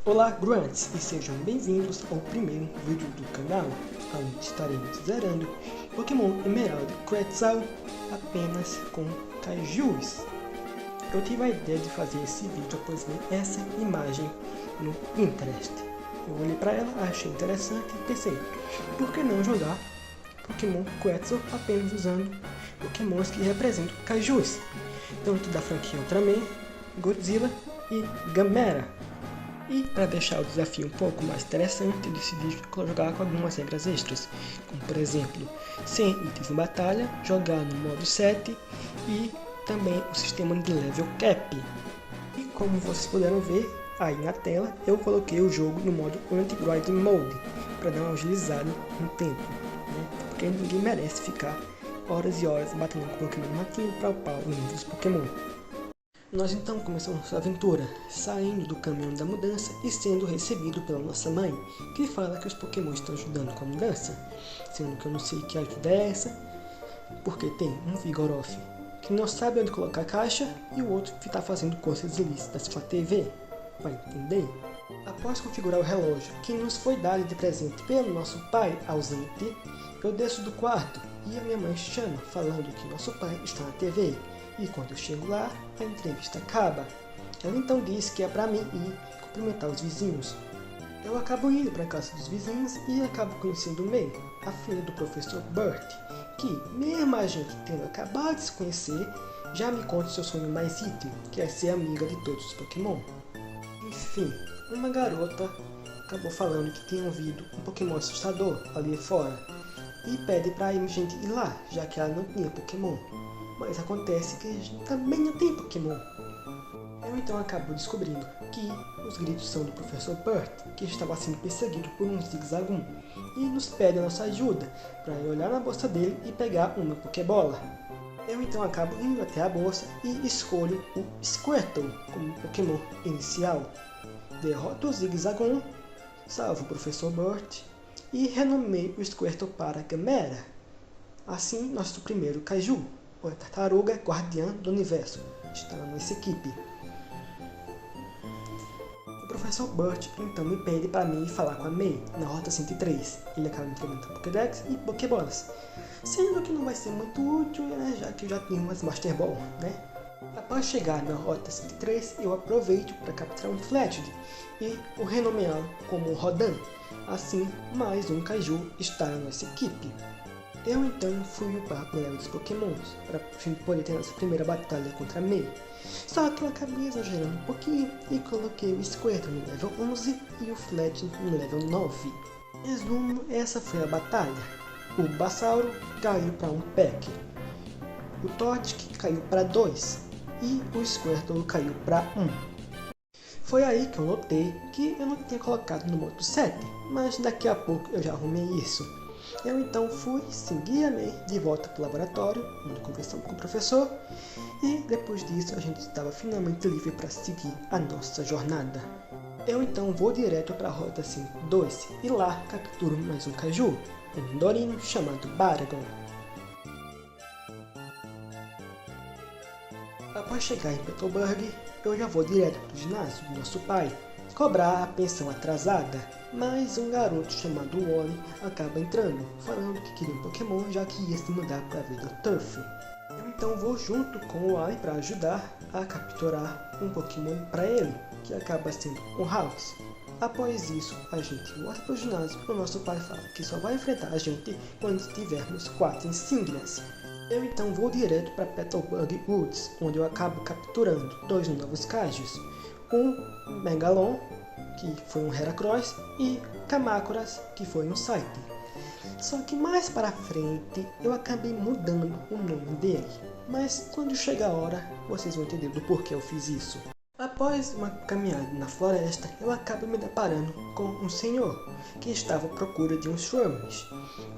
Olá Grunts e sejam bem-vindos ao primeiro vídeo do canal, onde estaremos zerando Pokémon Emerald Quetzal apenas com Kaijus. Eu tive a ideia de fazer esse vídeo após ver essa imagem no Pinterest. Eu olhei para ela, achei interessante e pensei, por que não jogar Pokémon Quetzal apenas usando Pokémons que representam Kaijus, tanto da franquia Ultraman, Godzilla e Gamera. E para deixar o desafio um pouco mais interessante, eu decidi jogar com algumas regras extras, como por exemplo, sem itens em batalha, jogar no modo 7 e também o sistema de level cap. E como vocês puderam ver aí na tela, eu coloquei o jogo no modo anti-grinding mode, para dar uma agilizada no tempo, né? Porque ninguém merece ficar horas e horas batendo com o Pokémon nativo para upar o nível dos Pokémon. Nós então começamos nossa aventura, saindo do caminhão da mudança e sendo recebido pela nossa mãe, que fala que os Pokémon estão ajudando com a mudança, sendo que eu não sei que ajuda é essa, porque tem um Vigoroth que não sabe onde colocar a caixa e o outro que está fazendo coisas ilícitas com a TV, vai entender? Após configurar o relógio que nos foi dado de presente pelo nosso pai ausente, eu desço do quarto e a minha mãe chama, falando que nosso pai está na TV. E quando eu chego lá, a entrevista acaba. Ela então diz que é para mim ir cumprimentar os vizinhos. Eu acabo indo para a casa dos vizinhos e acabo conhecendo May, a filha do professor Burt, que, mesmo a gente tendo acabado de se conhecer, já me conta seu sonho mais íntimo, que é ser amiga de todos os Pokémon. Enfim, uma garota acabou falando que tinha ouvido um Pokémon assustador ali fora e pede para a gente ir lá, já que ela não tinha Pokémon. Mas acontece que a gente também não tem Pokémon. Eu então acabo descobrindo que os gritos são do Professor Burt, que estava sendo perseguido por um Zigzagoon, e nos pede a nossa ajuda para ir olhar na bolsa dele e pegar uma Pokébola. Eu então acabo indo até a bolsa e escolho o Squirtle como Pokémon inicial. Derroto o Zigzagoon, salvo o Professor Burt e renomeio o Squirtle para Gamera. Assim, nosso primeiro Kaiju, a tartaruga guardiã do universo, está na nossa equipe. O Professor Burt então me pede para mim falar com a May na Rota 103. Ele acaba me entregando Pokédex e Pokébolas, sendo que não vai ser muito útil, né, já que eu já tenho umas Master Ball, né? Após chegar na Rota 103, eu aproveito para capturar um Fletchling e o renomeá-lo como Rodan. Assim, mais um Kaiju está na nossa equipe. Eu então fui upar o level dos Pokémons, para poder ter nossa primeira batalha contra a May. Só que eu acabei exagerando um pouquinho e coloquei o Squirtle no level 11 e o Fletchling no level 9. Resumo, essa foi a batalha. O Bulbasauro caiu para um pack, o Toxic caiu para 2 e o Squirtle caiu para 1. Foi aí que eu notei que eu não tinha colocado no modo 7, mas daqui a pouco eu já arrumei isso. Eu então fui seguir a May de volta para o laboratório, onde conversamos com o professor, e depois disso a gente estava finalmente livre para seguir a nossa jornada. Eu então vou direto para a Rota 102 e lá capturo mais um Kaiju, um Dorino chamado Baragon. Após chegar em Petalburg, eu já vou direto para o ginásio do nosso pai, cobrar a pensão atrasada, mas um garoto chamado Wally acaba entrando, falando que queria um Pokémon já que ia se mudar para a Vida Turf. Eu então vou junto com o Wally para ajudar a capturar um Pokémon para ele, que acaba sendo um House. Após isso, a gente volta para o ginásio e o nosso pai fala que só vai enfrentar a gente quando tivermos 4 insígnias. Eu então vou direto para Petalburg Woods, onde eu acabo capturando 2 novos Kaijus, um Megalon, que foi um Heracross, e Kamacuras, que foi um Scyther. Só que mais para frente eu acabei mudando o nome dele, mas quando chegar a hora vocês vão entender do porquê eu fiz isso. Após uma caminhada na floresta, eu acabo me deparando com um senhor que estava à procura de uns Shrooms.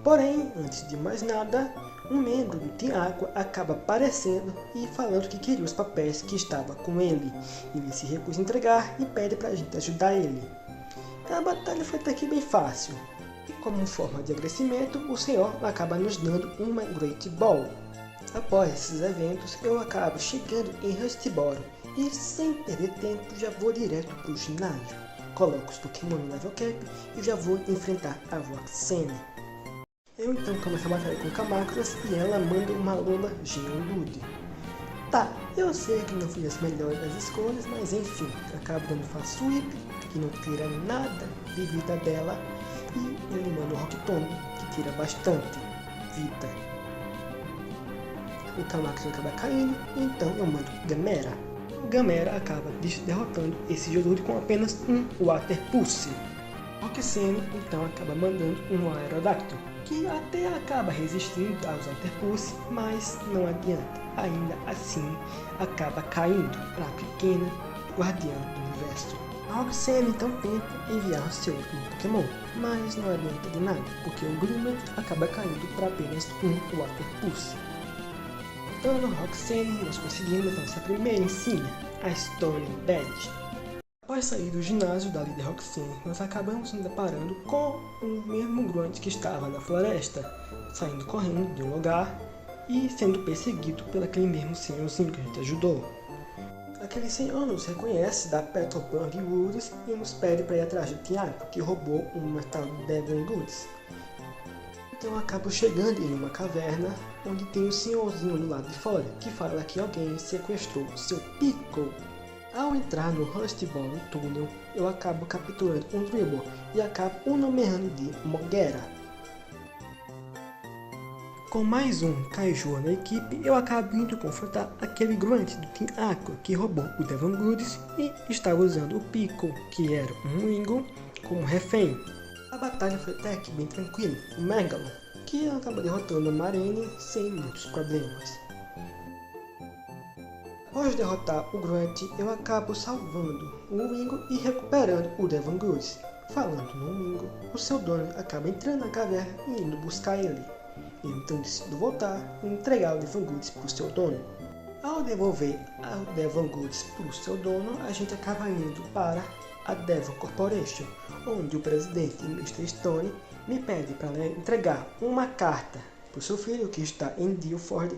Porém, antes de mais nada, um membro do Team Aqua acaba aparecendo e falando que queria os papéis que estava com ele. Ele se recusa a entregar e pede pra gente ajudar ele. A batalha foi até que bem fácil. E como forma de agradecimento, o senhor acaba nos dando uma Great Ball. Após esses eventos, eu acabo chegando em Rustiboro e sem perder tempo já vou direto para o ginásio. coloco os Pokémon no level cap e já vou enfrentar a Roxanne. Eu então começo a batalha com Camacras e ela manda uma Alola Geodude. Tá, eu sei que não fui as melhores das escolhas, mas enfim, acabo dando Fast Sweep, que não tira nada de vida dela, e ele manda o Rock Tomb, que tira bastante vida. O Camacras acaba caindo, então eu mando Gamera. O Gamera acaba derrotando esse Geodude com apenas um Water Pulse. Roxanne então acaba mandando um Aerodactyl, que até acaba resistindo aos Water Pulse, mas não adianta. Ainda assim, acaba caindo para a pequena guardiã do universo. A Roxanne então tenta enviar seu último Pokémon, mas não adianta de nada, porque o Gloomy acaba caindo para apenas um Water Pulse. Então, no Roxanne, nós conseguimos nossa primeira insígnia, a Stone Badge. Após sair do ginásio da líder Roxanne, nós acabamos nos deparando com o mesmo Grunt que estava na floresta, saindo correndo de um lugar e sendo perseguido pelo aquele mesmo senhorzinho que a gente ajudou. Aquele senhor nos reconhece da Petalburg Woods e nos pede para ir atrás do Tiago, que roubou um metal Devon Goods. Então eu acabo chegando em uma caverna, onde tem um senhorzinho do lado de fora, que fala que alguém sequestrou seu Pico. Ao entrar no Rusty Ball túnel, eu acabo capturando um Dribble e acabo o nomeando de Mogera. Com mais um Kaiju na equipe, eu acabo indo confrontar aquele Grunt do Team Aqua que roubou o Devon Goods e estava usando o Pico, que era um Wingull, como refém. A batalha foi até que bem tranquila, o Megalon, que acaba derrotando a Marine sem muitos problemas. Após derrotar o Grunt, eu acabo salvando o Wingull e recuperando o Devon Goods. Falando no Wingull, o seu dono acaba entrando na caverna e indo buscar ele. Eu então decido voltar e entregar o Devon Goods para o seu dono. Ao devolver o Devon Goods para o seu dono, a gente acaba indo para a Devon Corporation, onde o presidente Mr. Stone me pede para entregar uma carta para o seu filho que está em Dilford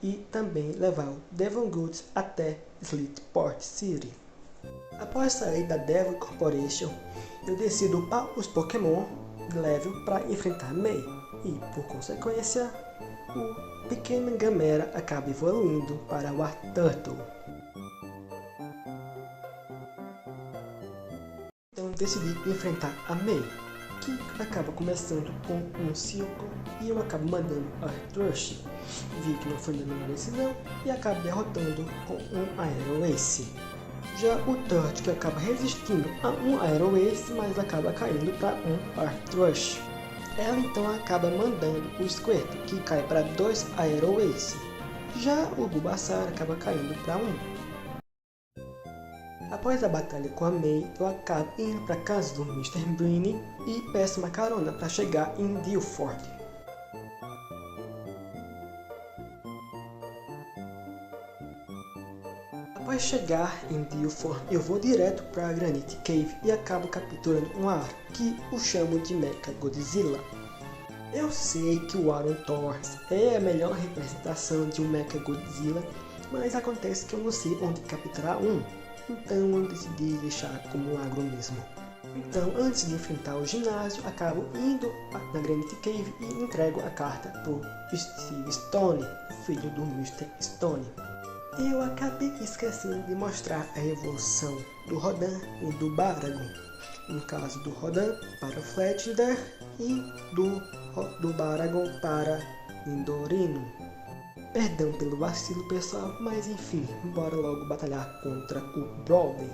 e também levar o Devon Goods até Sleetport City. Após sair da Devon Corporation, eu decido upar os Pokémon de level para enfrentar May e, por consequência, o pequeno Gamera acaba evoluindo para o Turtle. Então decidi enfrentar a May, que acaba começando com um Silco e eu acabo mandando a Thrush. Vi que não foi da minha decisão e acabo derrotando com um Aero Ace. Já o Turtle que acaba resistindo a um Aero Ace, mas acaba caindo para um Arthrush. Ela então acaba mandando o Squirtle, que cai para 2 Aero Ace. Já o Bulbasaur acaba caindo para 1. Após a batalha com a May, eu acabo indo para casa do Mr. Brini e peço uma carona para chegar em Dilford. Após chegar em Dilford, eu vou direto para a Granite Cave e acabo capturando um ar, que o chamo de Mecha Godzilla. Eu sei que o Arontaurus é a melhor representação de um Mecha Godzilla, mas acontece que eu não sei onde capturar um. Então eu decidi deixar como um agro mesmo. Então, antes de enfrentar o ginásio, acabo indo na Granite Cave e entrego a carta para o Steve Stone, filho do Mr. Stone. Eu acabei esquecendo de mostrar a evolução do Rodan e do Baragon. No caso do Rodan para o Fletcher e do Baragon para Nidorino. Perdão pelo vacilo, pessoal, mas enfim, bora logo batalhar contra o Brawley.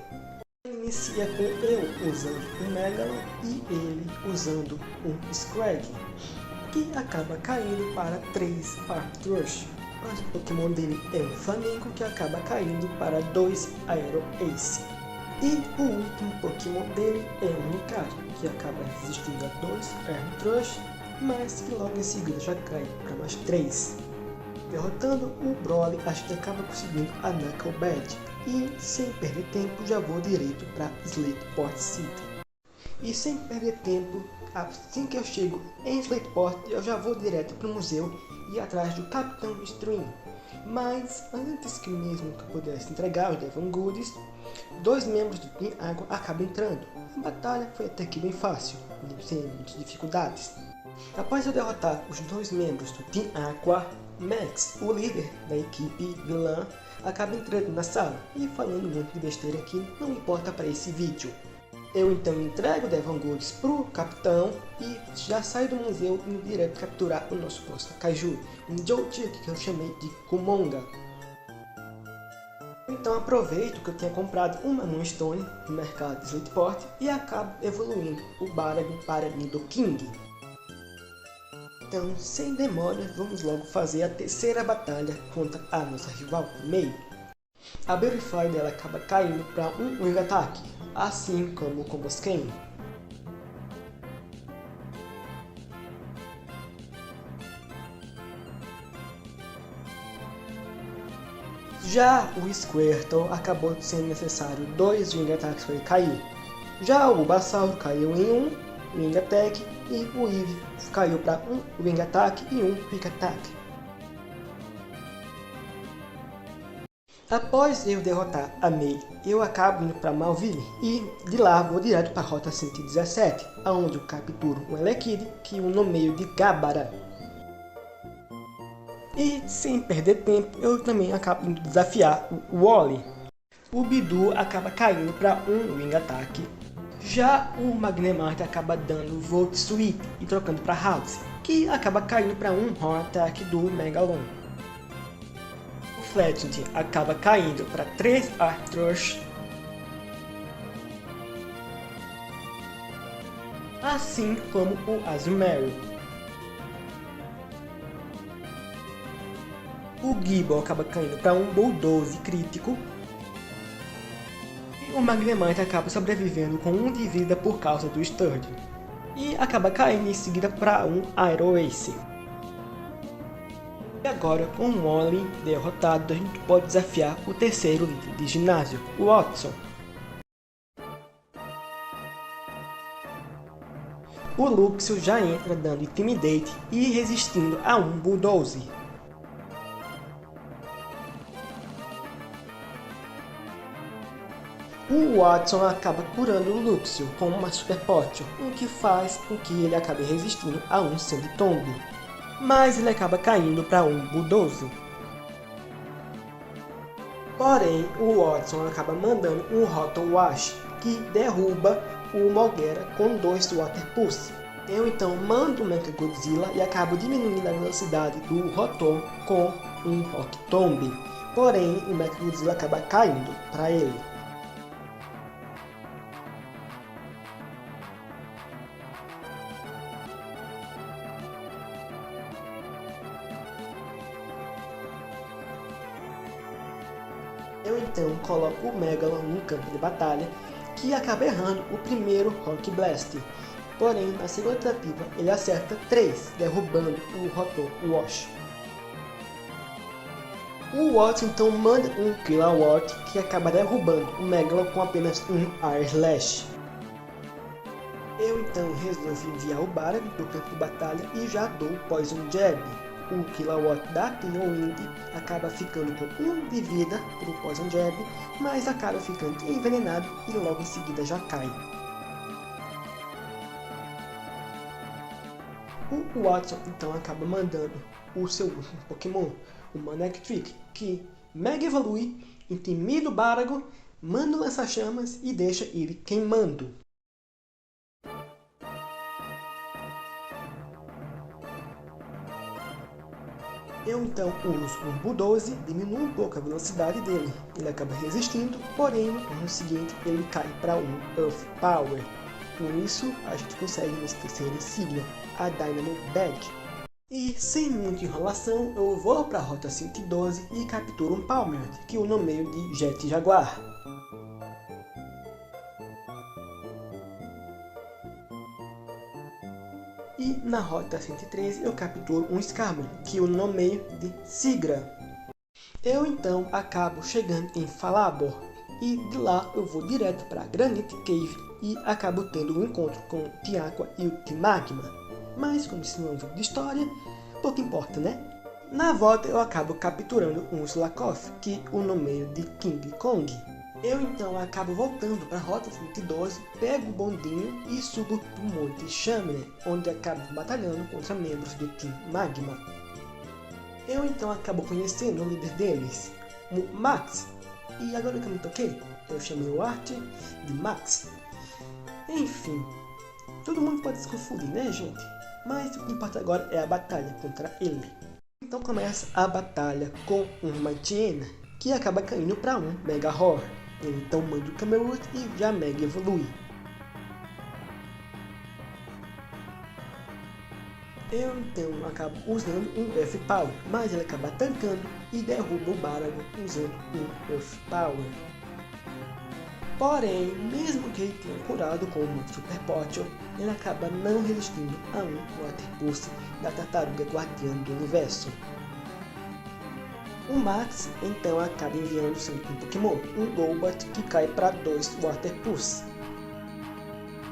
Inicia com eu usando um Megalon e ele usando um Scrag, que acaba caindo para 3 Arthrush. Mas o Pokémon dele é um Flamingo, que acaba caindo para 2 Aero Ace. E o último Pokémon dele é um Lucario, que acaba resistindo a 2 Arthrush, mas que logo em seguida já cai para mais 3. Derrotando o Brawley, a gente acaba conseguindo a Knuckle Badge e, sem perder tempo, já vou direito para Sleetport City. E sem perder tempo, assim que eu chego em Sleetport, eu já vou direto para o museu e atrás do Capitão Stream. Mas antes que mesmo que eu pudesse entregar os Devon Goods, 2 membros do Team Água acabam entrando. A batalha foi até que bem fácil, sem muitas dificuldades. Após eu derrotar os dois membros do Team Aqua, Max, o líder da equipe vilã, acaba entrando na sala e falando muito de besteira que não importa para esse vídeo. Eu então entrego Devon Goods pro capitão e já saio do museu indo direto capturar o nosso próximo Kaiju, um Joutier que eu chamei de Kumonga. Então aproveito que eu tinha comprado uma Moonstone no mercado de Slateport e acabo evoluindo o Baragon para Nidoking. Então, sem demora, vamos logo fazer a terceira batalha contra a nossa rival, Mei. A Beautifly dela acaba caindo para um Wing Attack, assim como o Combosken. Já o Squirtle acabou sendo necessário 2 Wing Attacks para ele cair. Já o Bulbasaur caiu em um Wing Attack e o Eevee caiu para um Wing Attack e um Quick Attack. Após eu derrotar a Mei, eu acabo indo para Malville e de lá vou direto para a Rota 117, onde eu capturo um Elekid que eu nomeio de Gabara. E sem perder tempo, eu também acabo indo desafiar o Wally. O Bidu acaba caindo para um Wing Attack. Já o Magnemite acaba dando Volt Sweep e trocando para House, que acaba caindo para um Horn Attack do Megalon. O Fletching acaba caindo para 3 Arthurs, assim como o Azumarill. O Gible acaba caindo para um Bulldoze crítico. E o Magnemite acaba sobrevivendo com 1 de vida por causa do Sturge. E acaba caindo em seguida para um Aero Ace. E agora, com o Wally derrotado, a gente pode desafiar o terceiro líder de ginásio, o Watson. O Luxio já entra dando Intimidate e resistindo a um Bulldoze. O Watson acaba curando o Luxio com uma Super Potion, o que faz com que ele acabe resistindo a um Sandstorm. Mas ele acaba caindo para um Bulldoze. Porém, o Watson acaba mandando um Rotom Wash, que derruba o Molgera com 2 Water Pulse. Eu então mando o Mechagodzilla e acabo diminuindo a velocidade do Rotom com um Rock Tomb. Porém, o Mechagodzilla acaba caindo para ele. Eu então coloco o Megalon no campo de batalha, que acaba errando o primeiro Rock Blast. Porém, na segunda tentativa, ele acerta 3, derrubando o Rotom Wash. O Watson então manda um Killawatt, que acaba derrubando o Megalon com apenas um Air Slash. Eu então resolvo enviar o Baragon para o campo de batalha e já dou o Poison Jab. O Killawatt da Pinowing acaba ficando com 1 de vida para o Poison Jab, mas acaba ficando envenenado e logo em seguida já cai. O Watson então acaba mandando o seu último Pokémon, o Manectric, que Mega Evolui, intimida o Baragon, manda o lança-chamas e deixa ele queimando. Eu então uso um Bulldoze, diminuo um pouco a velocidade dele, ele acaba resistindo, porém no turno seguinte ele cai para um Earth Power. Com isso, a gente consegue nossa terceira insígnia, a Dynamo Bag. E sem muita enrolação, eu vou para a Rota 112 e capturo um Palmer, que eu nomeio de Jet Jaguar. E na Rota 113 eu capturo um Skarmory, que eu nomeio de Sigra. Eu então acabo chegando em Falabor, e de lá eu vou direto para Granite Cave e acabo tendo um encontro com o Tiaqua e o Timagma. Mas como isso não é um jogo de história, pouco importa, né? Na volta eu acabo capturando um Slakoth, que eu nomeio de King Kong. Eu então acabo voltando para a Rota 112, pego o bondinho e subo para o Monte Chaminé, onde acabo batalhando contra membros do Team Magma. Eu então acabo conhecendo o líder deles, o Max, e agora que eu me toquei, eu chamei o Art de Max. Enfim, todo mundo pode se confundir, né, gente? Mas o que importa agora é a batalha contra ele. Então começa a batalha com uma Tiena, que acaba caindo para um Mega Roar. Ele então manda o Camelot e já Mega evolui. Eu então acabo usando um Earth Power, mas ele acaba tancando e derruba o Baragon usando um Earth Power. Porém, mesmo que ele tenha curado com uma Super Potion, ele acaba não resistindo a um Water Pulse da Tartaruga Guardiã do Universo. O Max então acaba enviando seu Pokémon, um Golbat, que cai para 2 Water Pulse.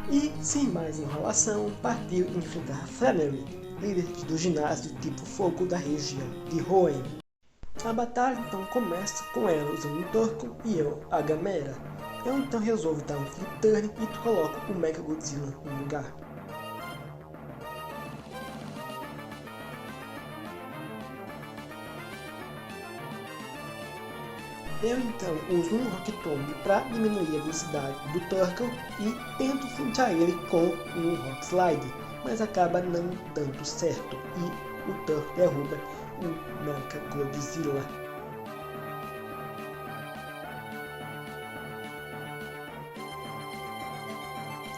E, sem mais enrolação, partiu enfrentar Flannery, líder do ginásio tipo fogo da região de Hoenn. A batalha então começa com ela usando o Torkoal e eu a Gamera. Eu então resolvo dar um Flip Turn e coloco o Mega Godzilla no lugar. Eu então uso um Rock Tomb para diminuir a velocidade do Torkoal e tento flinchar ele com um Rock Slide, mas acaba não dando certo e o Torkoal derruba o Mega Godzilla.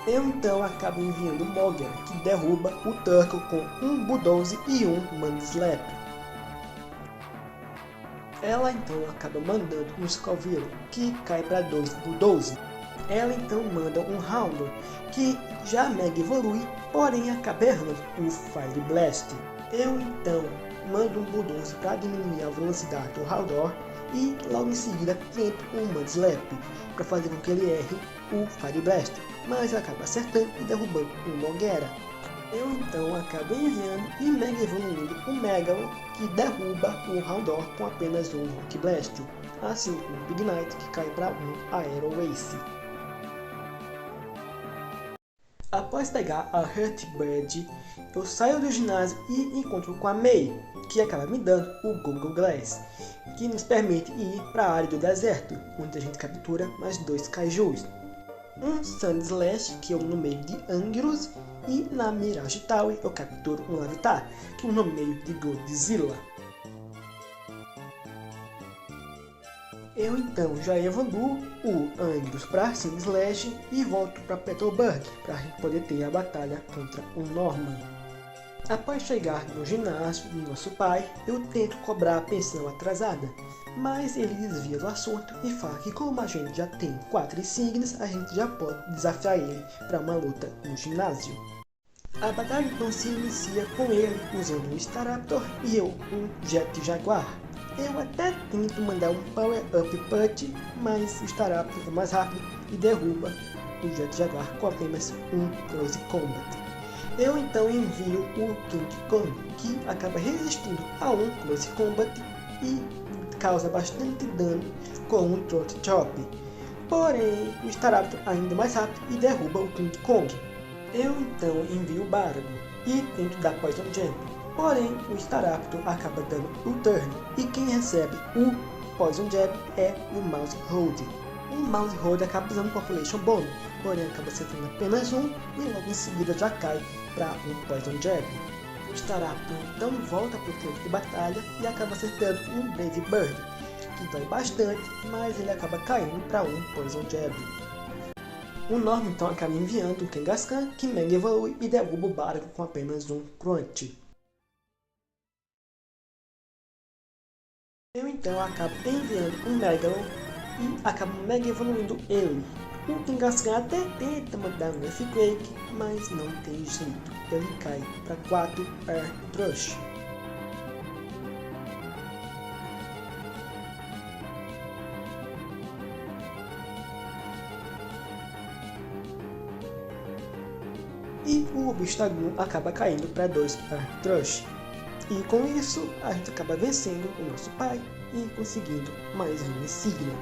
Eu então acabo enviando Mogra, que derruba o Torkoal com um Bulldoze e um Mudslap. Ela então acaba mandando um Scovillain, que cai para 2 Bulldoze. Ela então manda um Houndour, que já Mega evolui, porém acaba errando o Fire Blast. Eu então mando um Bulldoze para diminuir a velocidade do Houndour e logo em seguida tento um Mudslap para fazer com que ele erre o Fire Blast, mas acaba acertando e derrubando o Moguera. Eu então acabo enviando e Mega evoluindo o Megalon, que derruba o Houndour com apenas um Rock Blast, assim como o Pignite, que cai para um Aero Ace. Após pegar a Hurt Badge, eu saio do ginásio e encontro com a Mei, que acaba me dando o Google Glass, que nos permite ir para a área do deserto, onde a gente captura mais 2 Kaijus. Um Sandslash, que eu nomeio de Angerus, e na Mirage Tower eu capturo um Larvitar, que eu nomeio de Godzilla. Eu então já evoluo o Angerus para Sandslash e volto para Petalburg para a gente poder ter a batalha contra o Norman. Após chegar no ginásio do nosso pai, eu tento cobrar a pensão atrasada, mas ele desvia do assunto e fala que como a gente já tem 4 insígnias, a gente já pode desafiar ele para uma luta no ginásio. A batalha então se inicia com ele usando um Staraptor e eu um Jet Jaguar. Eu até tento mandar um Power Up Punch, mas o Staraptor é mais rápido e derruba o Jet Jaguar com apenas um Close Combat. Eu então envio o King Kong, que acaba resistindo a um Close Combat e causa bastante dano com um Throat Chop. Porém, o Staraptor ainda mais rápido e derruba o King Kong. Eu então envio o Baragon e tento dar Poison Jump. Porém, o Staraptor acaba dando o Turn e quem recebe o Poison Jab é o Mouse Hold. O Mouse Hold acaba usando Population Bomb, porém acaba acertando apenas um e logo em seguida já cai para um Poison Jab. O Staraptor então volta para o campo de batalha e acaba acertando um Brave Bird, que dói bastante, mas ele acaba caindo para um Poison Jab. O Norman então acaba enviando o Kangaskhan, que Mega evolui e derruba o Baragon com apenas um Crunch. Eu então acabo enviando um Megalon e acabo Mega evoluindo ele. O Kangaskhan até tenta mandar um Earthquake, mas não tem jeito, ele cai para 4 Air Rush. E o Obstagoon acaba caindo para 2 Air Rush. E com isso, a gente acaba vencendo o nosso pai e conseguindo mais uma insígnia.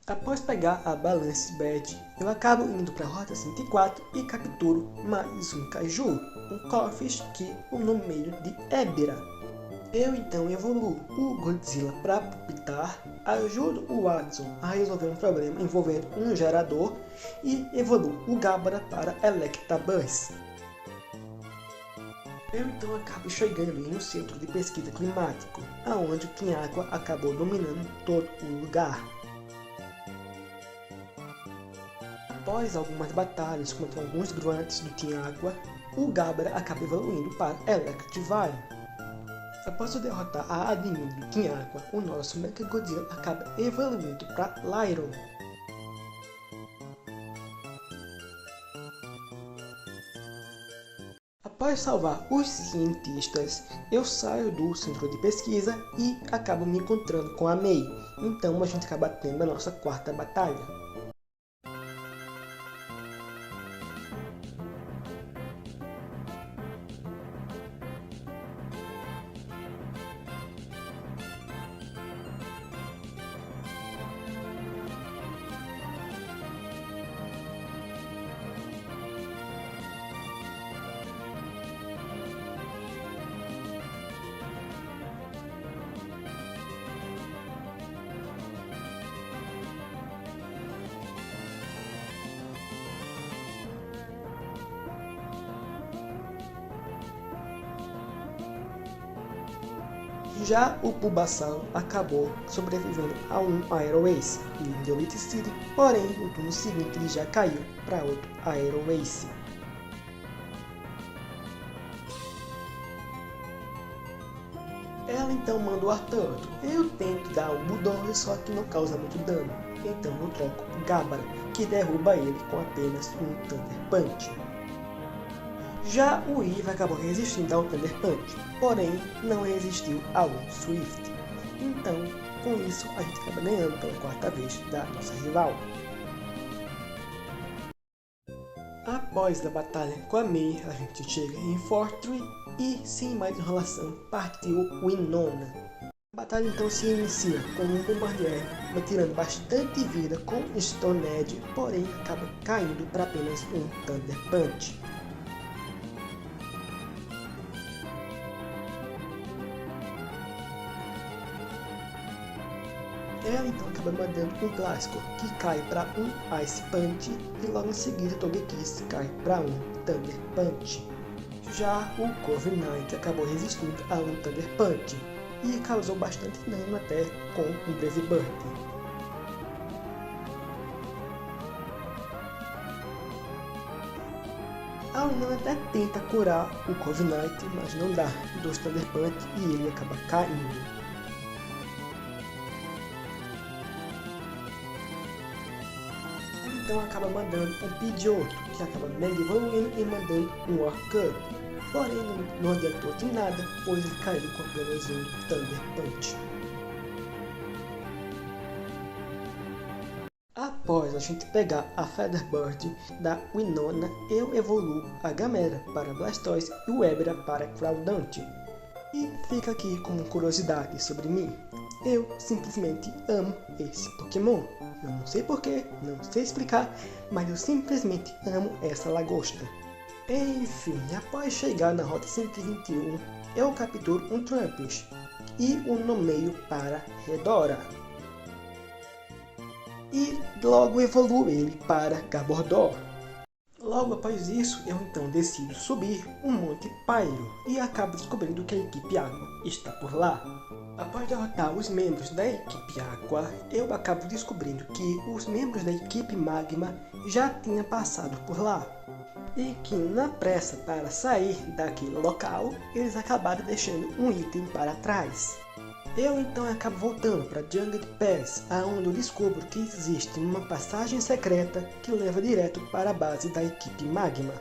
Após pegar a Balance Badge, eu acabo indo para a Rota 104 e capturo mais um Kaiju, um Corphish que o nomeio de Ebirah. Eu então evoluo o Godzilla para Pupitar, ajudo o Watson a resolver um problema envolvendo um gerador e evoluo o Gabara para Electabuzz. Eu então acabo chegando em um centro de pesquisa climático, onde o Team Aqua acabou dominando todo o lugar. Após algumas batalhas contra alguns grunts do Team Aqua, o Gabara acaba evoluindo para Electivire. Após eu derrotar a admin do Team Aqua, o nosso Mechagodzilla acaba evoluindo para Lyron. Após salvar os cientistas, eu saio do centro de pesquisa e acabo me encontrando com a Mei. Então a gente acaba tendo a nossa quarta batalha. Já o Bulbasaur acabou sobrevivendo a um Aero Ace em Elite City, porém no turno seguinte ele já caiu para outro Aero Ace. Ela então manda o Arthur. Eu tento dar o Bulldog, só que não causa muito dano, então eu troco o Gabara, que derruba ele com apenas um Thunder Punch. Já o Eve acabou resistindo ao Thunder Punch, porém não resistiu ao Swift. Então, com isso, a gente acaba ganhando pela quarta vez da nossa rival. Após a batalha com a Mei, a gente chega em Fortree e, sem mais enrolação, partiu Winona. A batalha então se inicia com um Bombardier tirando bastante vida com Stone Edge, porém acaba caindo para apenas um Thunder Punch. Ela então acaba mandando um clássico, que cai para um Ice Punch, e logo em seguida Togekiss cai para um Thunder Punch. Já o Corviknight acabou resistindo a um Thunder Punch, e causou bastante dano até com um Brave Bird. A Winona até tenta curar o Corviknight, mas não dá, dois Thunder Punch e ele acaba caindo. Então acaba mandando um Pidgeotto, que acaba mega evoluindo e mandando um Orcup. Porém não adiantou de nada, pois ele caiu com apenas um Thunder Punch. Após a gente pegar a Feather Bird da Winona, eu evoluo a Gamera para Blastoise e o Ebirah para Crawdaunt. E fica aqui como curiosidade sobre mim, eu simplesmente amo esse Pokémon. Eu não sei porquê, não sei explicar, mas eu simplesmente amo essa lagosta. Enfim, após chegar na Rota 121, eu capturo um Trapinch e o nomeio para Redora. E logo evoluo ele para Gabordor. Logo após isso, eu então decido subir o Monte Pyro e acabo descobrindo que a equipe Aqua está por lá. Após derrotar os membros da equipe Aqua, eu acabo descobrindo que os membros da equipe Magma já tinham passado por lá. E que na pressa para sair daquele local, eles acabaram deixando um item para trás. Eu então acabo voltando para Jungleed Pass, onde eu descubro que existe uma passagem secreta que leva direto para a base da equipe Magma.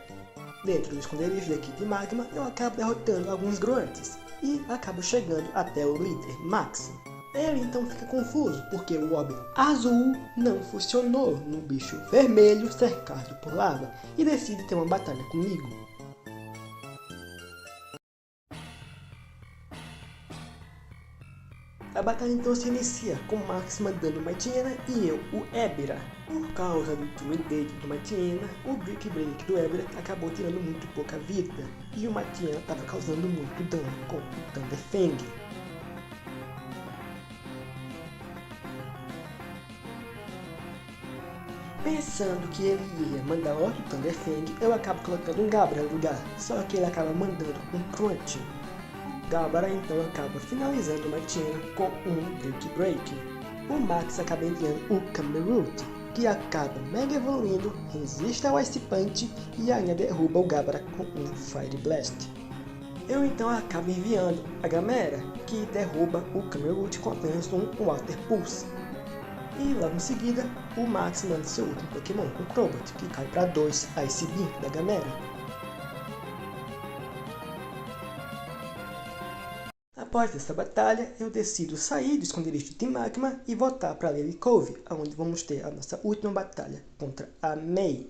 Dentro do esconderijo da equipe Magma, eu acabo derrotando alguns grunts e acabo chegando até o líder Max. Ele então fica confuso porque o orbe azul não funcionou no bicho vermelho cercado por lava e decide ter uma batalha comigo. A batalha então se inicia com Max mandando Mightyena e eu, o Ebirah. Por causa do Intimidate do Mightyena, o Brick Break do Ebirah acabou tirando muito pouca vida, e o Mightyena estava causando muito dano com o Thunder Fang. Pensando que ele ia mandar outro Thunder Fang, eu acabo colocando um Gabra no lugar, só que ele acaba mandando um Crunch. Gabara então acaba finalizando o Mightyena com um Brick Break. O Max acaba enviando o Cameroot, que acaba mega evoluindo, resiste ao Ice Punch e ainda derruba o Gabara com um Fire Blast. Eu então acabo enviando a Gamera, que derruba o Cameroot com apenas um Water Pulse. E logo em seguida, o Max manda seu último Pokémon, o Crobat, que cai para 2 Ice Beam da Gamera. Após essa batalha, eu decido sair do esconderijo de Team Magma e voltar para Lily Cove, onde vamos ter a nossa última batalha contra a May.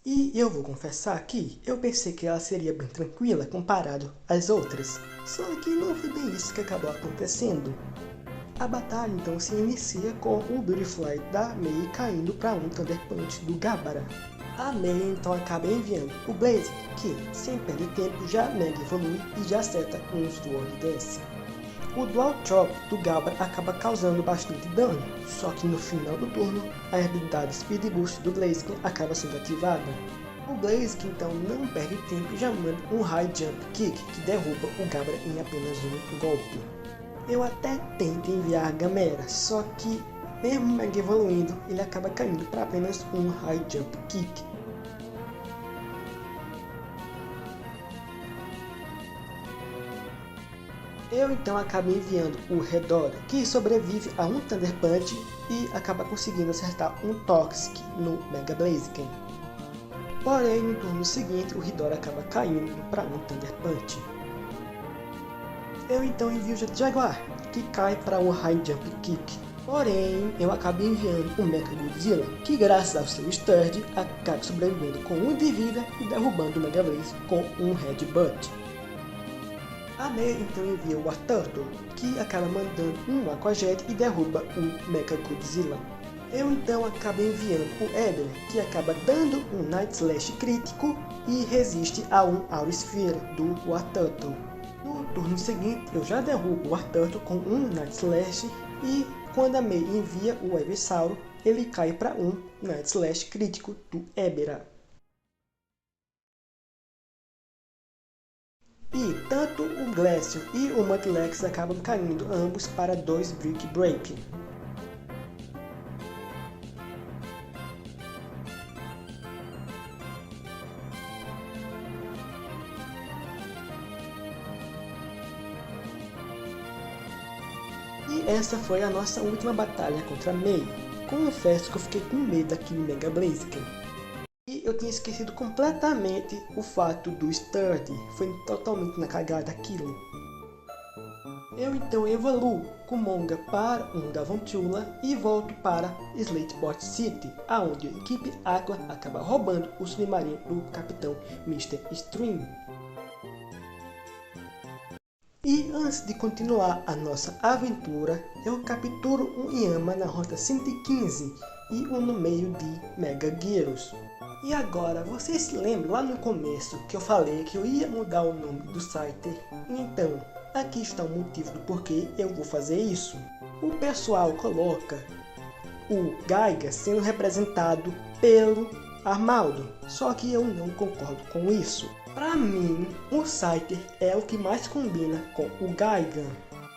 E eu vou confessar que eu pensei que ela seria bem tranquila comparado às outras, só que não foi bem isso que acabou acontecendo. A batalha então se inicia com o Beautifly da May caindo para um Thunder Punch do Gabara. A May então acaba enviando o Blaze, que sem perder tempo já mega evolui e já acerta um Sword Dance. O Dual Chop do Gabara acaba causando bastante dano, só que no final do turno a habilidade Speed Boost do Blaziken acaba sendo ativada. O Blaziken então não perde tempo e já manda um High Jump Kick que derruba o Gabara em apenas um golpe. Eu até tento enviar a Gamera, só que mesmo mega evoluindo, ele acaba caindo para apenas um High Jump Kick. Eu então acabo enviando o Redora, que sobrevive a um Thunder Punch e acaba conseguindo acertar um Toxic no Mega Blaziken. Porém, no turno seguinte, o Redora acaba caindo para um Thunder Punch. Eu então envio o Jaguar, que cai para um High Jump Kick. Porém, eu acabo enviando o Mecha Godzilla, que graças ao seu Sturge acaba sobrevivendo com 1 de vida e derrubando o Mega Blaze com um Headbutt. A May então envia o Wartortle, que acaba mandando um Aquajet e derruba o Mecha Godzilla. Eu então acabo enviando o Ebirah, que acaba dando um Night Slash crítico e resiste a um Aurisphere do Wartortle. No turno seguinte, eu já derrubo o Wartortle com um Night Slash e quando a May envia o Ivysaur, ele cai para um Night Slash crítico do Ebirah. E tanto o Glaceon e o Muntlex acabam caindo ambos para 2 Brick Break. E essa foi a nossa última batalha contra a May. Confesso que eu fiquei com medo daquele Mega Blaziken. E eu tinha esquecido completamente o fato do Sturdy, foi totalmente na cagada aquilo. Eu então evoluo Kumonga para um Galvantula e volto para Slateport City, aonde a equipe Aqua acaba roubando o submarino do capitão Mr. Stream. E antes de continuar a nossa aventura, eu capturo um Yama na rota 115 e um no meio de Mega Gyros. E agora, vocês se lembram lá no começo que eu falei que eu ia mudar o nome do site? Então, aqui está o motivo do porquê eu vou fazer isso. O pessoal coloca o Gaiga sendo representado pelo Armaldo, só que eu não concordo com isso. Para mim, o Scyther é o que mais combina com o Gaiga.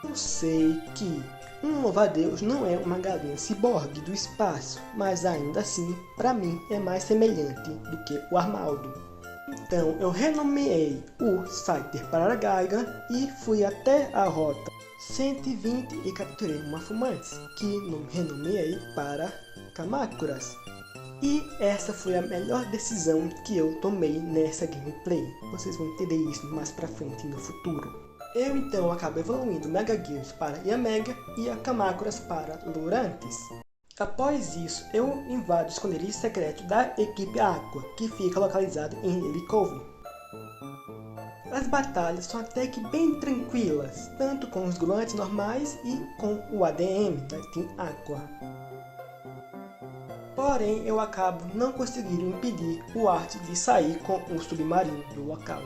Eu sei que um louva-a-Deus não é uma galinha ciborgue do espaço, mas ainda assim, para mim, é mais semelhante do que o Armaldo. Então, eu renomeei o Scyther para Gaiga e fui até a rota 120 e capturei uma Fumante, que renomeei para Kamacuras. E essa foi a melhor decisão que eu tomei nessa gameplay. Vocês vão entender isso mais pra frente no futuro. Eu então acabo evoluindo Mega Gyros para Yamega e a Kamacuras para Lurantis. Após isso, eu invado o esconderijo secreto da equipe Aqua, que fica localizado em Lily Cove. As batalhas são até que bem tranquilas, tanto com os Grunts normais e com o ADM da Team Aqua. Porém, eu acabo não conseguindo impedir o Art de sair com o submarino do local.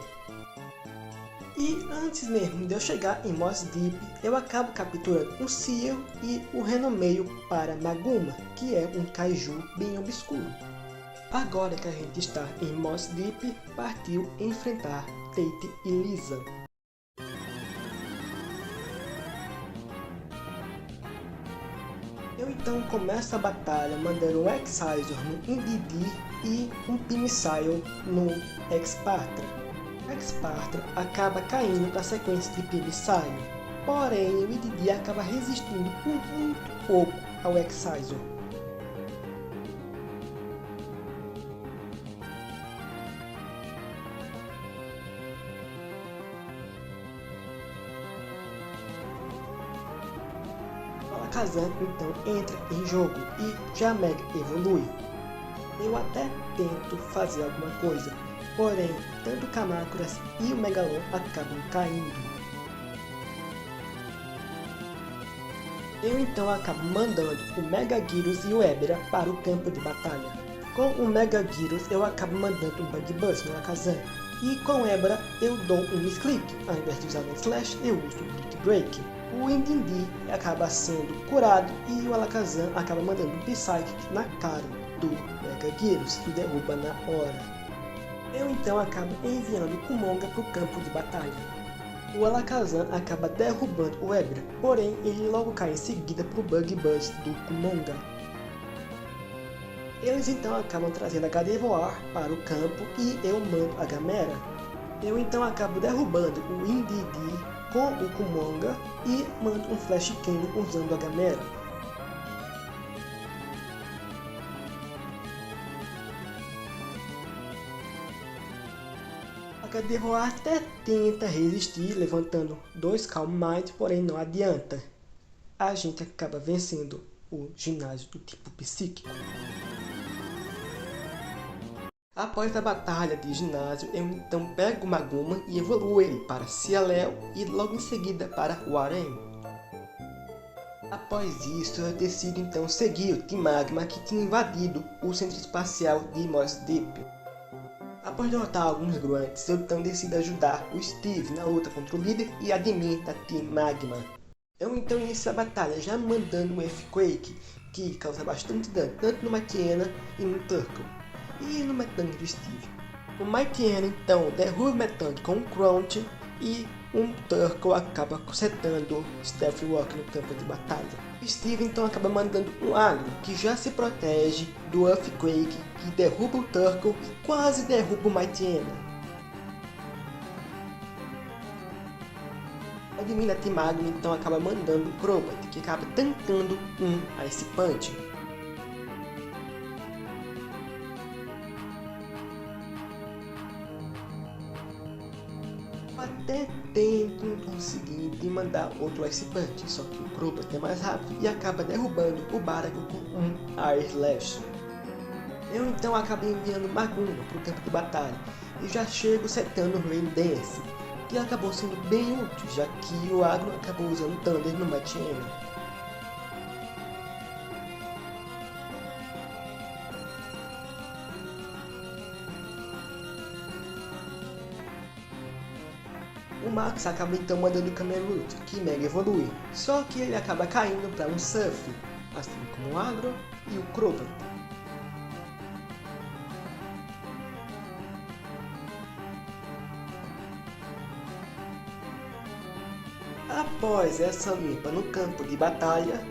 E antes mesmo de eu chegar em Moss Deep, eu acabo capturando um Seal e o renomeio para Maguma, que é um Kaiju bem obscuro. Agora que a gente está em Moss Deep, partiu enfrentar Tate e Lisa. Eu então começo a batalha mandando um Excisor no Indeedee e um P-Missile no X-Partra. O X-Partra acaba caindo para a sequência de P-Missile, porém o Indeedee acaba resistindo por muito pouco ao Excisor. Alakazam então entra em jogo e já Mega evolui. Eu até tento fazer alguma coisa, porém tanto o Kamacuras e o Megalon acabam caindo. Eu então acabo mandando o Mega Gyros e o Ebra para o campo de batalha. Com o Mega Gyros eu acabo mandando um Bug Buzz no Alakazam. E com o Ebra eu dou um Misclick, ao invés de usar o Slash eu uso o Brick Break. O Indeedee acaba sendo curado e o Alakazam acaba mandando um Psychic na cara do Mega Gyros, que derruba na hora. Eu então acabo enviando o Kumonga para o campo de batalha. O Alakazam acaba derrubando o Ebra, porém ele logo cai em seguida para o Bug Buzz do Kumonga. Eles então acabam trazendo a Gardevoir para o campo e eu mando a Gamera. Eu então acabo derrubando o Indeedee com o Kumonga e mando um Flash Cannon usando a Gamera. A Gardevoir até tenta resistir levantando 2 Calm Mind, porém não adianta. A gente acaba vencendo o ginásio do tipo psíquico. Após a batalha de ginásio, eu então pego o Maguma e evoluo ele para Cialeo e logo em seguida para Warren. Após isso, eu decido então seguir o Team Magma que tinha invadido o centro espacial de Moss Deep. Após derrotar alguns Grunts, eu então decido ajudar o Steve na luta contra o líder e admin da Team Magma. Eu então inicio a batalha já mandando um Earthquake, que causa bastante dano tanto no Mightyena e no Turtle. E no Metang do Steve. O Mightyena então derruba o Metang com um Crunch e um Turtle acaba setando Stealth Rock no campo de batalha. O Steve então acaba mandando um Agro que já se protege do Earthquake que derruba o Turtle e quase derruba o Mightyena. A admin da Team Magma então acaba mandando o Crobat que acaba tancando um Ice Punch. Até tento conseguir de mandar outro Ice Punch, só que o Crobat é mais rápido e acaba derrubando o Baragon com um Air Slash. Eu então acabo enviando Maguma para o campo de batalha e já chego setando o Rain Dance, que acabou sendo bem útil, já que o Agro acabou usando Thunder no Mightyena. O Max acaba então mandando o Cameroot, que Mega evolui, só que ele acaba caindo para um Surf, assim como o Agro e o Crobat. Após essa limpa no campo de batalha,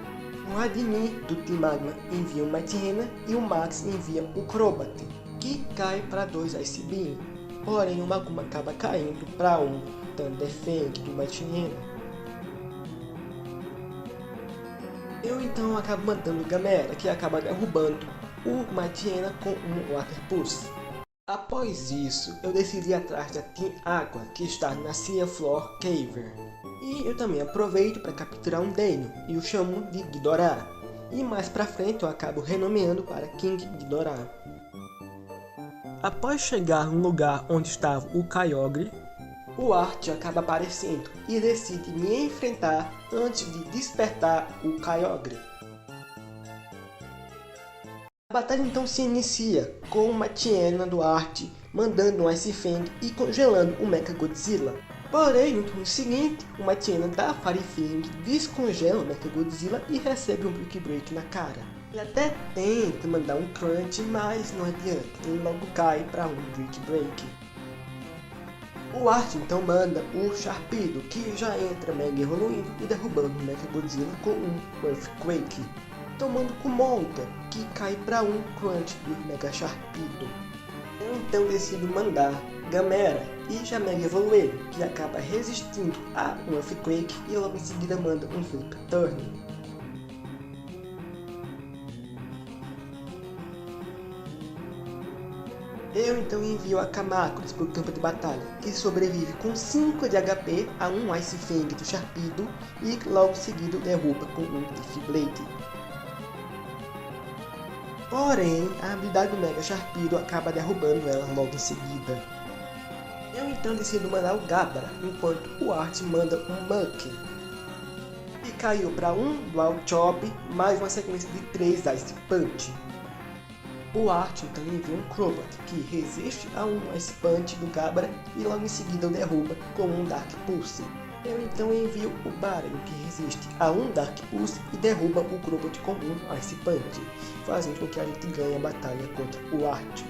o admin do Team Magma envia o Mightyena e o Max envia o Crobat, que cai para 2 Ice Beam, porém o Maguma acaba caindo para um Thunder Fang do Mightyena. Eu então acabo mandando o Gamera, que acaba derrubando o Mightyena com um Water Pulse. Após isso, eu decidi ir atrás da Team Aqua, que está na Sea Floor Caver. E eu também aproveito para capturar um Daniel e o chamo de Ghidorah. E mais pra frente eu acabo renomeando para King Ghidorah. Após chegar no lugar onde estava o Kyogre, O Art acaba aparecendo e decide me enfrentar antes de despertar o Kyogre. A batalha então se inicia com uma Tiena do Art mandando um Ice Fang e congelando o Mechagodzilla. Porém, no turno seguinte, uma Tiena da Fire Fang descongela o Mechagodzilla e recebe um Brick Break na cara. Ele até tenta mandar um Crunch, mas não adianta, ele logo cai para um Brick Break. O Art então manda o Sharpedo, que já entra mega evoluído e derrubando o Mechagodzilla com um Earthquake, tomando Kumonga, que cai para um Crunch do Mega Sharpedo. Eu então decido mandar Gamera e já mega evoluído, que acaba resistindo a um Earthquake e logo em seguida manda um Flip Turn. Eu então envio a Kamacuras para o campo de batalha, que sobrevive com 5 de HP a um Ice Fang do Sharpedo e logo seguido derruba com um Leaf Blade. Porém, a habilidade do Mega Sharpedo acaba derrubando ela logo em seguida. Eu então decido mandar o Gabara, enquanto o Art manda um Muck. E caiu para um Dual Chop, mais uma sequência de 3 Ice Punch. O Art então envia um Crobat, que resiste a um Ice Punch do Gabara e logo em seguida o derruba com um Dark Pulse. Eu então envio o Baryon, que resiste a um Dark Pulse e derruba o Crobat com um Ice Punch, fazendo com que a gente ganhe a batalha contra o Art.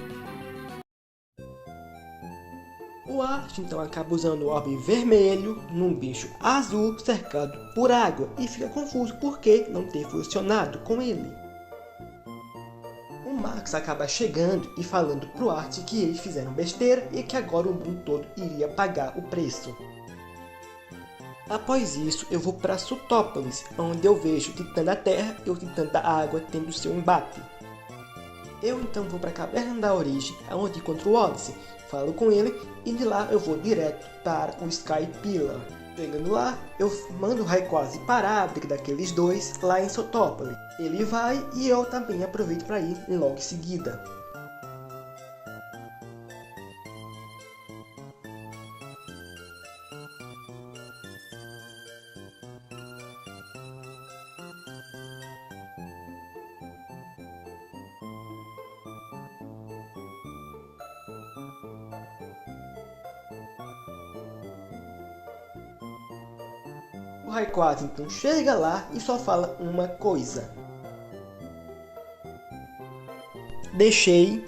O Art então acaba usando o Orbe Vermelho num bicho azul cercado por água e fica confuso porque não ter funcionado com ele. O Max acaba chegando e falando pro Art que eles fizeram besteira e que agora o mundo todo iria pagar o preço. Após isso, eu vou para Sutópolis, onde eu vejo o Titã da Terra e o Titã da Água tendo seu embate. Eu então vou para a Caverna da Origem, onde encontro o Odyssey, falo com ele e de lá eu vou direto para o Sky Pillar. Chegando lá, eu mando o Rayquaza parar a briga daqueles dois lá em Sutópolis. Ele vai e eu também aproveito para ir logo em seguida. O Rayquaza então chega lá e só fala uma coisa: deixei.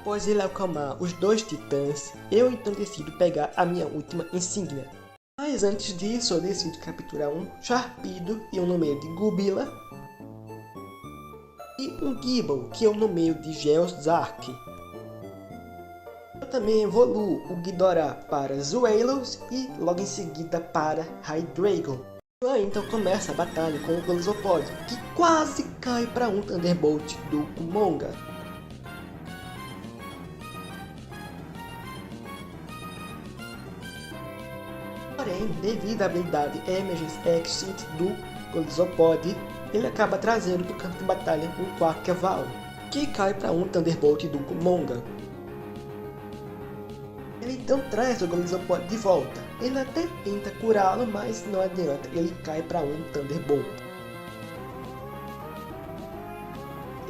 Após ele acalmar os dois titãs, eu então decido pegar a minha última insígnia. Mas antes disso eu decido capturar um Sharpedo e eu nomeio de Gubila. E um Gible que eu nomeio de Geozark. Eu também evoluo o Ghidorah para Zuelos e logo em seguida para Hydreigon. E aí então começa a batalha com o Golisopod, que quase cai para um Thunderbolt do Kumonga. Porém, devido à habilidade Emergency Exit do Golisopod, ele acaba trazendo para o campo de batalha um Quaquaval, que cai para um Thunderbolt do Kumonga. Ele então traz o Golisopod de volta. Ele até tenta curá-lo, mas não adianta, ele cai para um Thunderbolt.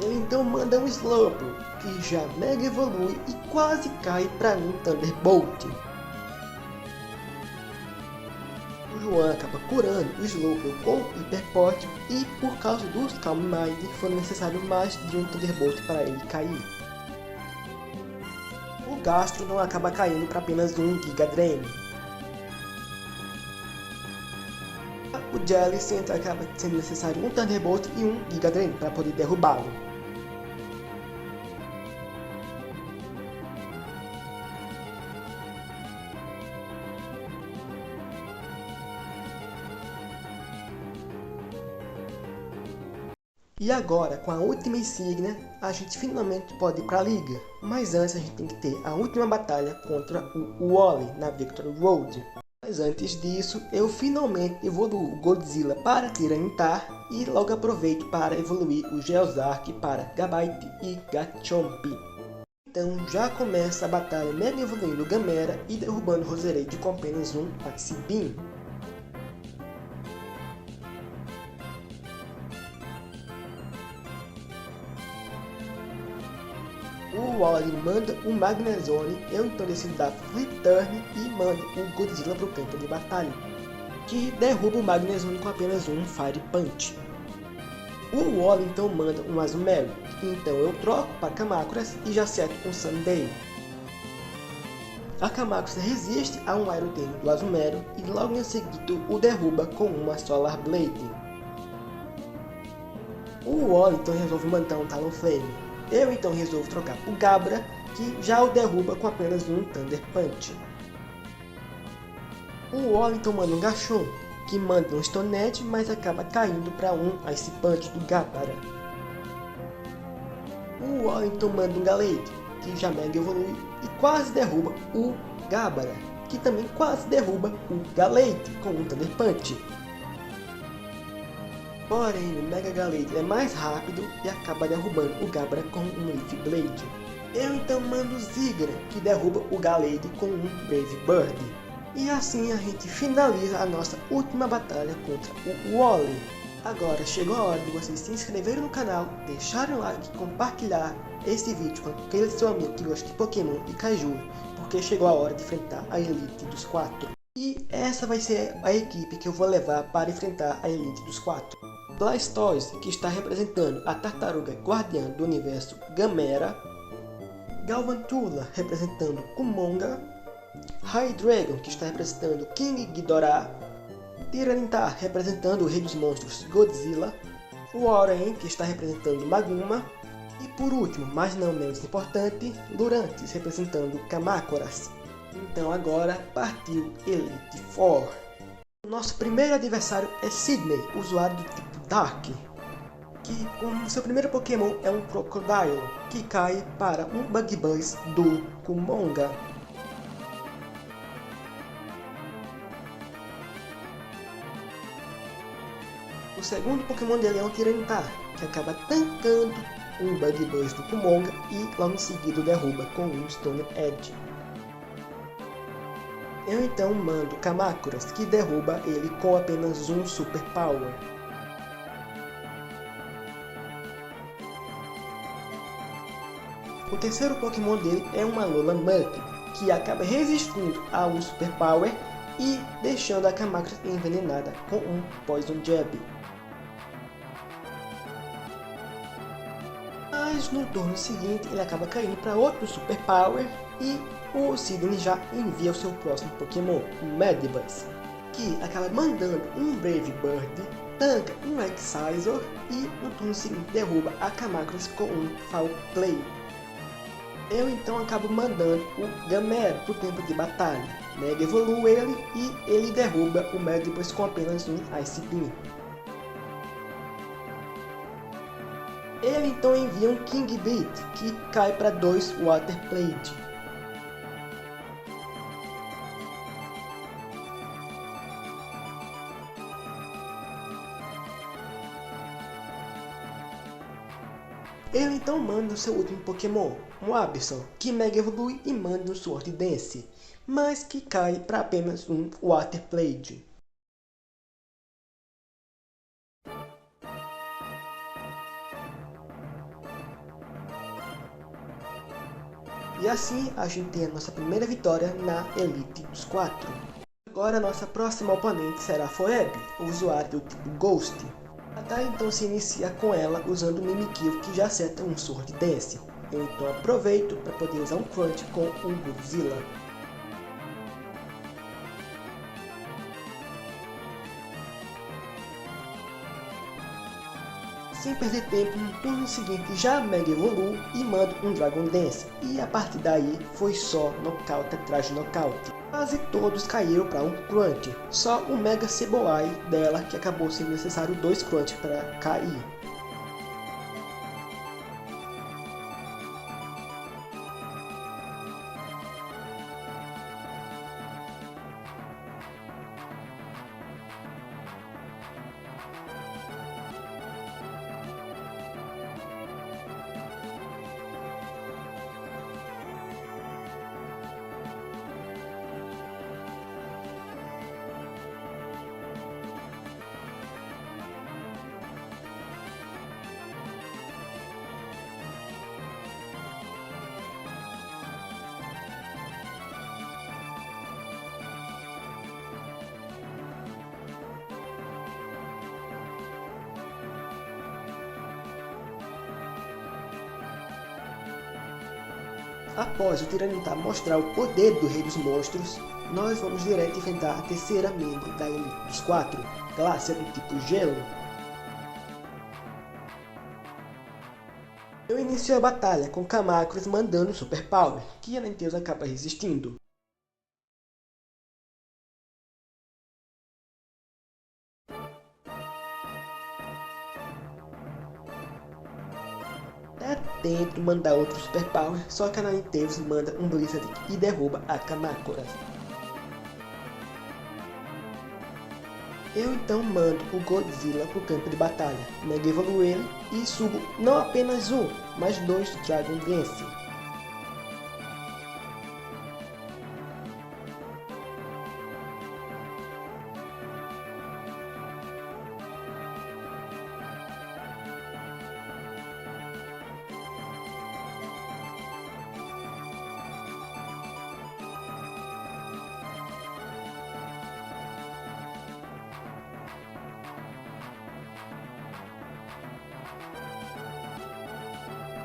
Ele então manda um Slowpoke, que já mega evolui e quase cai para um Thunderbolt. O João acaba curando o Slowpoke com Hyperpotion e por causa dos Calm Mind foi necessário mais de um Thunderbolt para ele cair. O Gastro não acaba caindo para apenas um Giga Drain. O Jellicent acaba sendo necessário um Thunderbolt e um Giga Drain para poder derrubá-lo. E agora, com a última insígnia, a gente finalmente pode ir para a liga. Mas antes a gente tem que ter a última batalha contra o Wally na Victory Road. Mas antes disso, eu finalmente evoluo o Godzilla para Tyranitar e logo aproveito para evoluir o Geozark para Gabite e Garchomp. Então já começa a batalha mega evoluindo Gamera e derrubando Roserade com apenas um Ice Beam. O Wally manda o Magnezone, eu então decido dar Flip Turn e mando o Godzilla para o campo de batalha, que derruba o Magnezone com apenas um Fire Punch. O Wally então manda um Azumarill, então eu troco para Kamacuras e já acerto um Sunday. A Kamacuras resiste a um Aerodemo do Azumarill e logo em seguida o derruba com uma Solar Blade. O Wally então resolve mandar um Talonflame. Eu então resolvo trocar o Gabra, que já o derruba com apenas um Thunder Punch. O Wally então manda um Garchomp, que manda um Stone Edge, mas acaba caindo para um Ice Punch do Gabara. O Wally então manda um Gallade, que já mega evolui e quase derruba o Gabara, que também quase derruba o Gallade com um Thunder Punch. Porém, o Mega Gallade é mais rápido e acaba derrubando o Gabara com um Leaf Blade. Eu então mando o Zigra, que derruba o Gallade com um Brave Bird. E assim a gente finaliza a nossa última batalha contra o Wally. Agora chegou a hora de vocês se inscreverem no canal, deixarem o like e compartilhar esse vídeo com aquele seu amigo que gosta de Pokémon e Kaiju, porque chegou a hora de enfrentar a Elite dos 4. E essa vai ser a equipe que eu vou levar para enfrentar a Elite dos 4. Blastoise, que está representando a tartaruga guardiã do universo Gamera. Galvantula, representando Kumonga. Hydreigon, que está representando King Ghidorah. Tyranitar, representando o rei dos monstros Godzilla. Warren, que está representando Maguma. E por último, mas não menos importante, Lurantis, representando Kamacuras. Então agora partiu Elite Four. O nosso primeiro adversário é Sidney, usuário do tipo Dark, que como seu primeiro Pokémon é um Crocodile, que cai para um Bug Buzz do Kumonga. O segundo Pokémon dele é um Tyranitar, que acaba tancando um Bug Buzz do Kumonga e logo em seguida o derruba com um Stone Edge. Eu então mando Kamacuras, que derruba ele com apenas um Super Power. O terceiro Pokémon dele é uma Alola Muk, que acaba resistindo a um Super Power e deixando a Kamacuras envenenada com um Poison Jab. Mas no turno seguinte ele acaba caindo para outro Super Power e o Sidney já envia o seu próximo Pokémon, o Medibuzz, que acaba mandando um Brave Bird, tanca um Excisor e no turno seguinte derruba a Kamacuras com um Foul Play. Eu então acabo mandando o Gamera para o tempo de batalha, Mega evolui ele e ele derruba o Medibuzz com apenas um Ice Beam. Ele então envia um King Beat, que cai para 2 Water Plate. Ele então manda o seu último Pokémon, um Absol, que Mega evolui e manda um Sword Dance, mas que cai para apenas um Water Plate. E assim a gente tem a nossa primeira vitória na Elite dos 4. Agora a nossa próxima oponente será Phoebe, o usuário do tipo Ghost. A batalha então se inicia com ela usando o Mimikyu, que já acerta um Sword Dance. Eu então aproveito para poder usar um Crunch com o Godzilla. Sem perder tempo, no turno seguinte já Mega evoluo e mando um Dragon Dance. E a partir daí foi só nocaute atrás de nocaute. Quase todos caíram para um Crunch, só o Mega Ceboai dela que acabou sendo necessário 2 Crunch para cair. Após o Tyranitar mostrar o poder do Rei dos Monstros, nós vamos direto enfrentar a terceira membro da elite dos 4, Glacia do tipo Gelo. Eu inicio a batalha com Camacros mandando Super Power, que a Ninetales acaba resistindo. Tento mandar outro Super Power, só que a Ninetales manda um Blizzard e derruba a Kamacora. Eu então mando o Godzilla pro campo de batalha, Mega Evoluo ele e subo não apenas um, mas 2 Dragon Dance.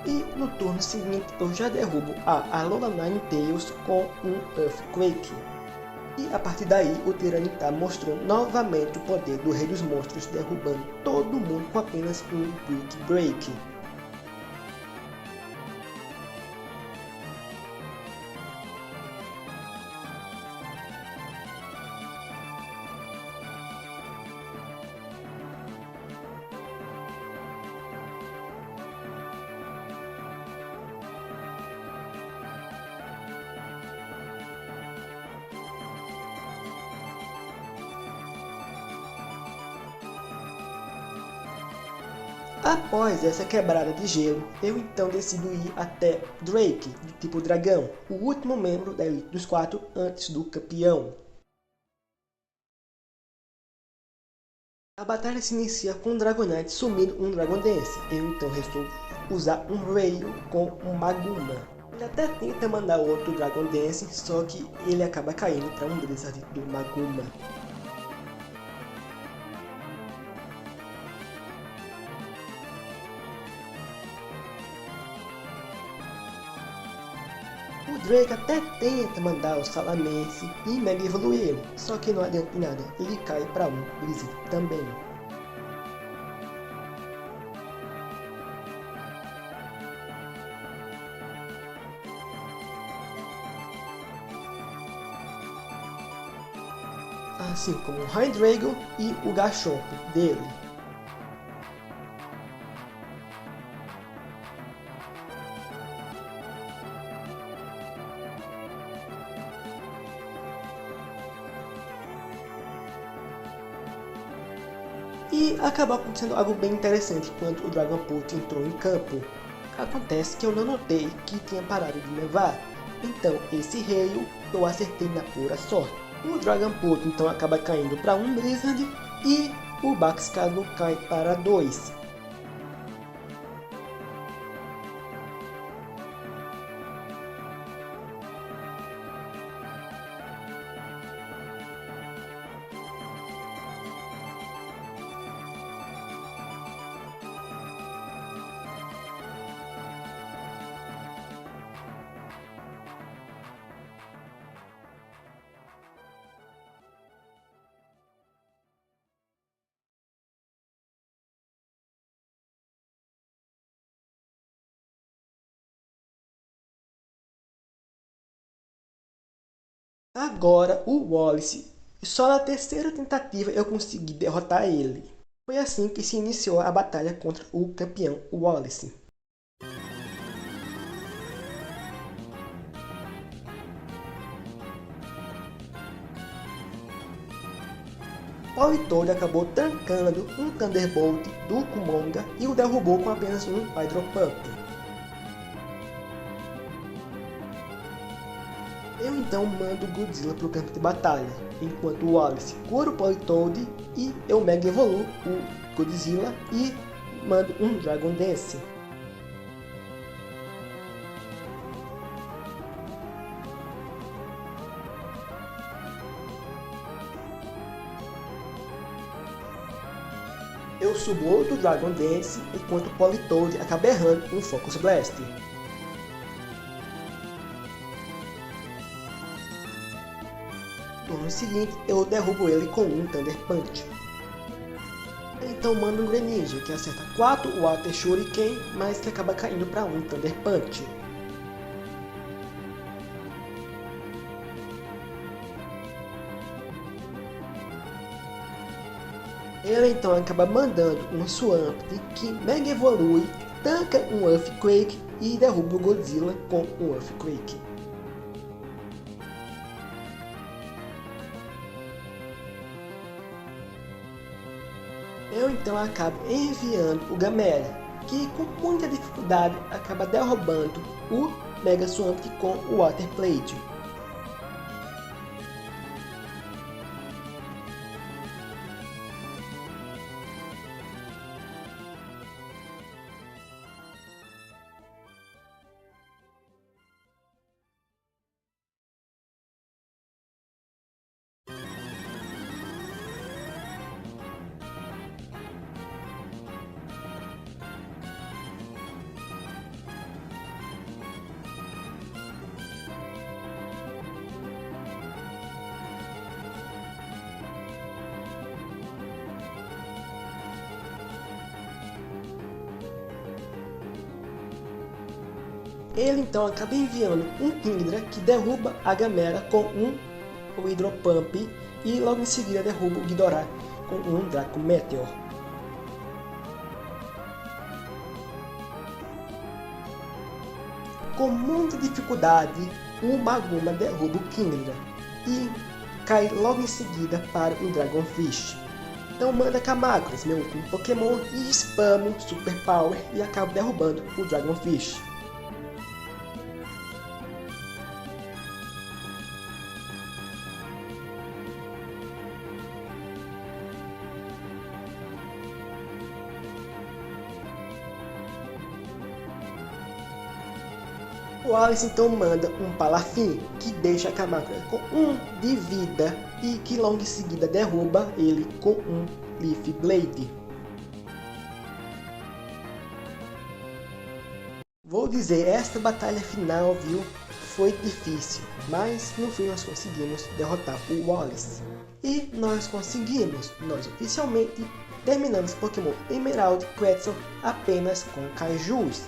E no turno seguinte eu já derrubo a Alola Ninetales com um Earthquake. E a partir daí o Tyranitar mostrou novamente o poder do Rei dos Monstros, derrubando todo mundo com apenas um Brick Break. Após essa quebrada de gelo, eu então decido ir até Drake, do tipo dragão, o último membro da elite dos 4 antes do campeão. A batalha se inicia com o Dragonite sumindo um Dragon Dance. Eu então resolvo usar um raio com um Maguma. Ele até tenta mandar outro Dragon Dance, só que ele acaba caindo para um Blizzard do Maguma. O Drake até tenta mandar o Salamence e Mega Evoluir ele, só que não adianta nada, ele cai para um Blizzard também. Assim como o Hydreigon e o Garchomp dele. E acabou acontecendo algo bem interessante quando o Dragapult entrou em campo. Acontece que eu não notei que tinha parado de nevar, então esse raio eu acertei na pura sorte. O Dragapult então acaba caindo para um Blizzard e o Baxcalo cai para 2. Agora o Wallace, só na terceira tentativa eu consegui derrotar ele. Foi assim que se iniciou a batalha contra o campeão Wallace. Politoed acabou tancando um Thunderbolt do Kumonga e o derrubou com apenas um Hydro Pump. Eu então mando o Godzilla para o campo de batalha, enquanto o Wallace cura o Politoed e eu Mega Evoluo o Godzilla e mando um Dragon Dance. Eu subo outro Dragon Dance enquanto o Politoed acaba errando um Focus Blast. turno seguinte eu derrubo ele com um Thunder Punch. Então manda um Greninja que acerta 4 Water Shuriken, mas que acaba caindo para um Thunder Punch. Ele então acaba mandando um Swampert que Mega Evolui, tanca um Earthquake e derruba o Godzilla com um Earthquake. Eu então acabo enviando o Gamera, que com muita dificuldade acaba derrubando o Mega Swampert com o Water Plate. Ele então acaba enviando um Kingdra que derruba a Gamera com um Hydro Pump e logo em seguida derruba o Ghidorah com um Draco Meteor. Com muita dificuldade, o Maguma derruba o Kingdra e cai logo em seguida para o Dragon Fish. Então manda Kamacuras, meu último Pokémon, e spamo Super Power e acabo derrubando o Dragon Fish. O Alice então manda um Palafin que deixa a Kamakura com 1 de vida e que logo em seguida derruba ele com um Leaf Blade. Vou dizer, esta batalha final, viu, foi difícil, mas no fim nós conseguimos derrotar o Wallace. E nós oficialmente terminamos Pokémon Emerald Quetzal apenas com Kaijus.